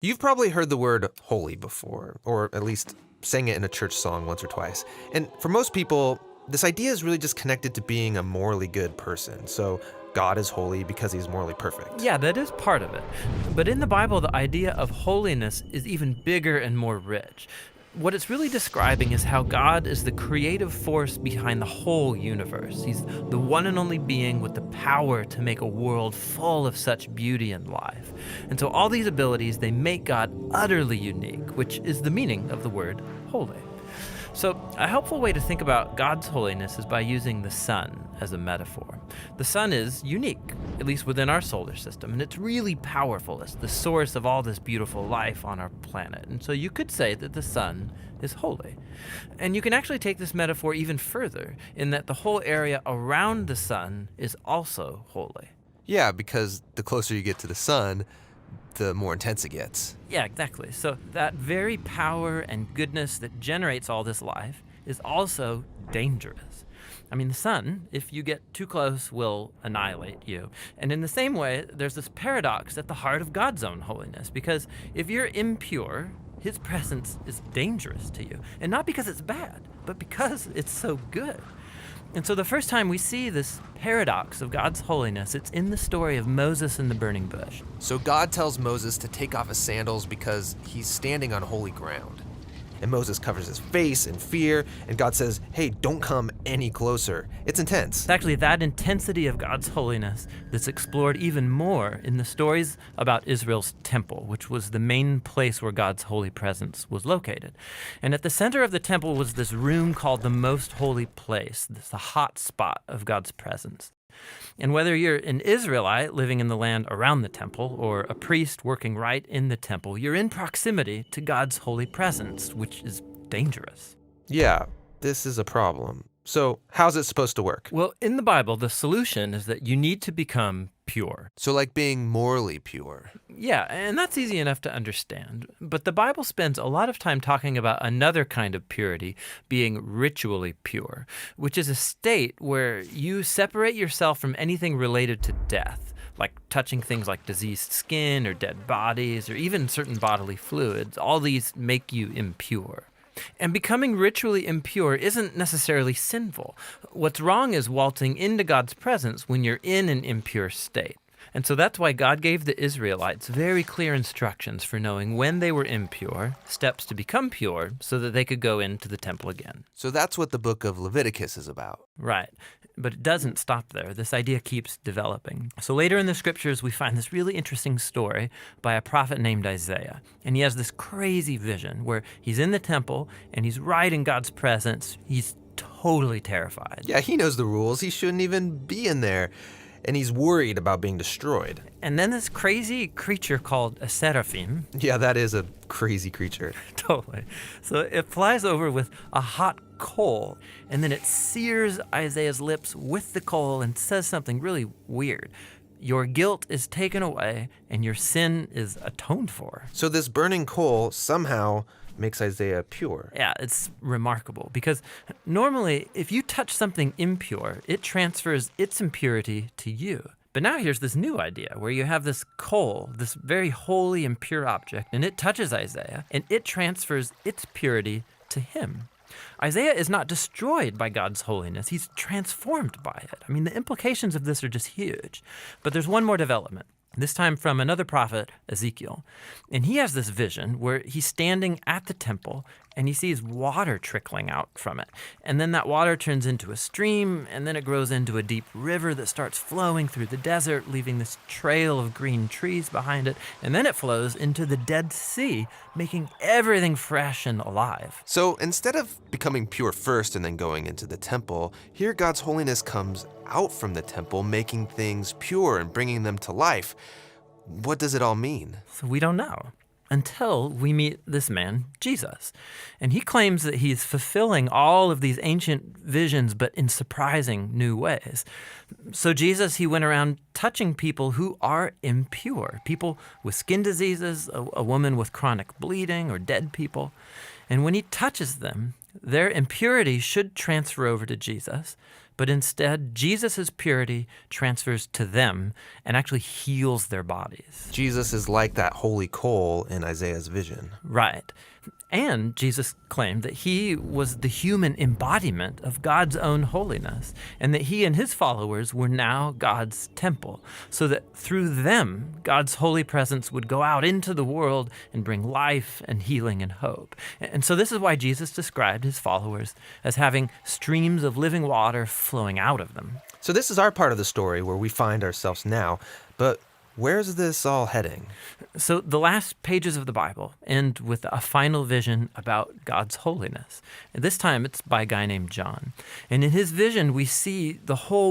You've probably heard the word holy before, or at least sang it in a church song once or twice. And for most people, this idea is really just connected to being a morally good person. So God is holy because he's morally perfect. Yeah, that is part of it. But in the Bible, the idea of holiness is even bigger and more rich. What it's really describing is how God is the creative force behind the whole universe. He's the one and only being with the power to make a world full of such beauty and life. And so all these abilities, they make God utterly unique, which is the meaning of the word holy. So a helpful way to think about God's holiness is by using the sun as a metaphor. The sun is unique, at least within our solar system, and it's really powerful. It's the source of all this beautiful life on our planet. And so you could say that the sun is holy. And you can actually take this metaphor even further in that the whole area around the sun is also holy. Yeah, because the closer you get to the sun, the more intense it gets. Yeah, exactly. So that very power and goodness that generates all this life is also dangerous. I mean, the sun, if you get too close, will annihilate you. And in the same way, there's this paradox at the heart of God's own holiness, because if you're impure, his presence is dangerous to you. And not because it's bad, but because it's so good. And so the first time we see this paradox of God's holiness, it's in the story of Moses and the burning bush. So God tells Moses to take off his sandals because he's standing on holy ground. And Moses covers his face in fear, and God says, hey, don't come any closer. It's intense. It's actually that intensity of God's holiness that's explored even more in the stories about Israel's temple, which was the main place where God's holy presence was located. And at the center of the temple was this room called the Most Holy Place, this the hot spot of God's presence. And whether you're an Israelite living in the land around the temple or a priest working right in the temple, you're in proximity to God's holy presence, which is dangerous. Yeah, this is a problem. So how's it supposed to work? Well, in the Bible, the solution is that you need to become pure. So like being morally pure. Yeah, and that's easy enough to understand. But the Bible spends a lot of time talking about another kind of purity, being ritually pure, which is a state where you separate yourself from anything related to death, like touching things like diseased skin or dead bodies or even certain bodily fluids. All these make you impure. And becoming ritually impure isn't necessarily sinful. What's wrong is waltzing into God's presence when you're in an impure state. And so that's why God gave the Israelites very clear instructions for knowing when they were impure, steps to become pure, so that they could go into the temple again. So that's what the book of Leviticus is about. Right. But it doesn't stop there. This idea keeps developing. So later in the scriptures, we find this really interesting story by a prophet named Isaiah. And he has this crazy vision where he's in the temple and he's right in God's presence. He's totally terrified. Yeah, he knows the rules. He shouldn't even be in there. And he's worried about being destroyed. And then this crazy creature called a seraphim. Yeah, that is a crazy creature. Totally. So it flies over with a hot coal, and then it sears Isaiah's lips with the coal and says something really weird. Your guilt is taken away, and your sin is atoned for. So this burning coal somehow makes Isaiah pure. Yeah, it's remarkable because normally if you touch something impure, it transfers its impurity to you. But now here's this new idea where you have this coal, this very holy and pure object, and it touches Isaiah, and it transfers its purity to him. Isaiah is not destroyed by God's holiness. He's transformed by it. I mean, the implications of this are just huge. But there's one more development. This time from another prophet, Ezekiel. And he has this vision where he's standing at the temple and he sees water trickling out from it. And then that water turns into a stream, and then it grows into a deep river that starts flowing through the desert, leaving this trail of green trees behind it. And then it flows into the Dead Sea, making everything fresh and alive. So instead of becoming pure first and then going into the temple, here God's holiness comes out from the temple, making things pure and bringing them to life. What does it all mean? So we don't know until we meet this man, Jesus. And he claims that he's fulfilling all of these ancient visions, but in surprising new ways. So Jesus, he went around touching people who are impure, people with skin diseases, a woman with chronic bleeding, or dead people. And when he touches them, their impurity should transfer over to Jesus, but instead, Jesus' purity transfers to them and actually heals their bodies. Jesus is like that holy coal in Isaiah's vision. Right. And Jesus claimed that he was the human embodiment of God's own holiness, and that he and his followers were now God's temple, so that through them, God's holy presence would go out into the world and bring life and healing and hope. And so this is why Jesus described his followers as having streams of living water flowing out of them. So this is our part of the story where we find ourselves now, but where's this all heading? So the last pages of the Bible end with a final vision about God's holiness. And this time it's by a guy named John. And in his vision, we see the whole